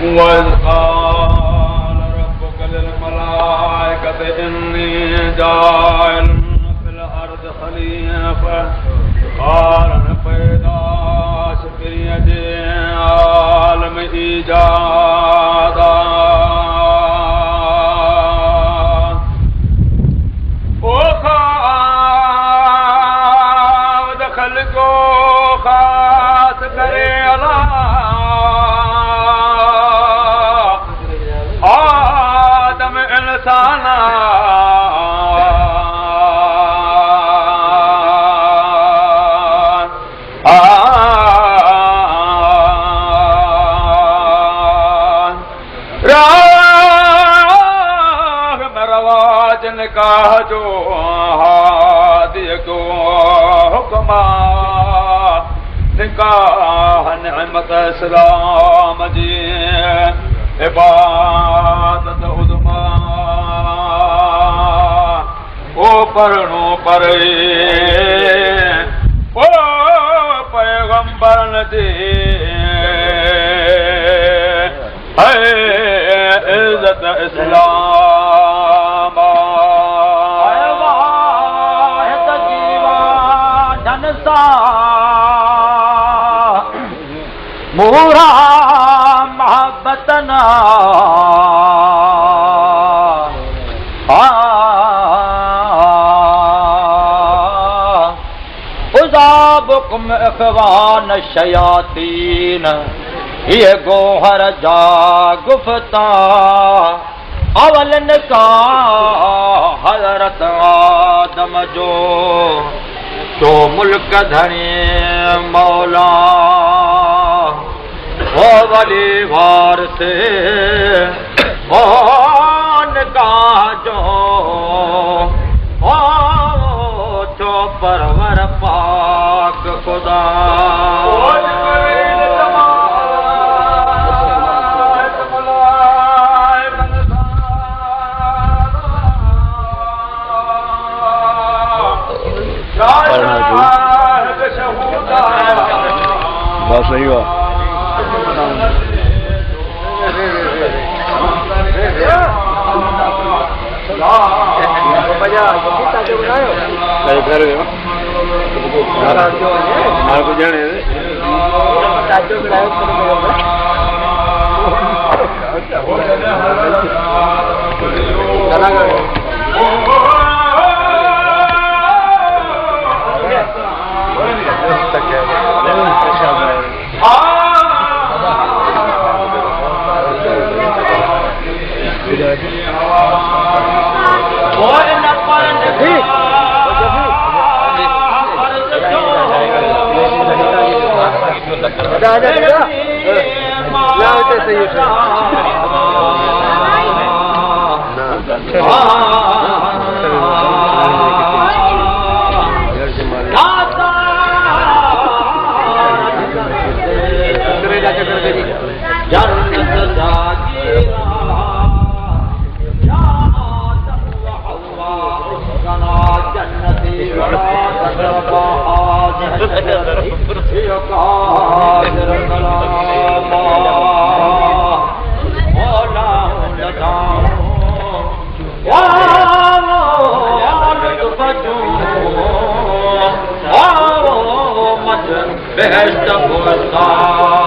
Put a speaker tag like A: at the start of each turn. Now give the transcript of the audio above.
A: وإذ قال ربك للملائكة إني جاعل في الأرض خليفة قال पैदा शुक्रिया जे आलम ईजादा ओ खाद खल को खास करे अला आदम इंसाना निकाह जो हादिय को हुक्मा निकाह निअमत इस्लाम जी इबादत उदमा ओ पढ़नो परे ओ पैगंबर दे है इज्जत इस्लाम मोरा मोहब्बतना उज़ाबुकुम इख़वान शयातीन ये गोहर जा गुफ्ता अवल निकाह हज़रत आदम जो तो मुल्क धनी मौला वो वली वार से वो निकाह जो ओ तो परवर पाक खुदा
B: बस सही हुआ
A: beheshta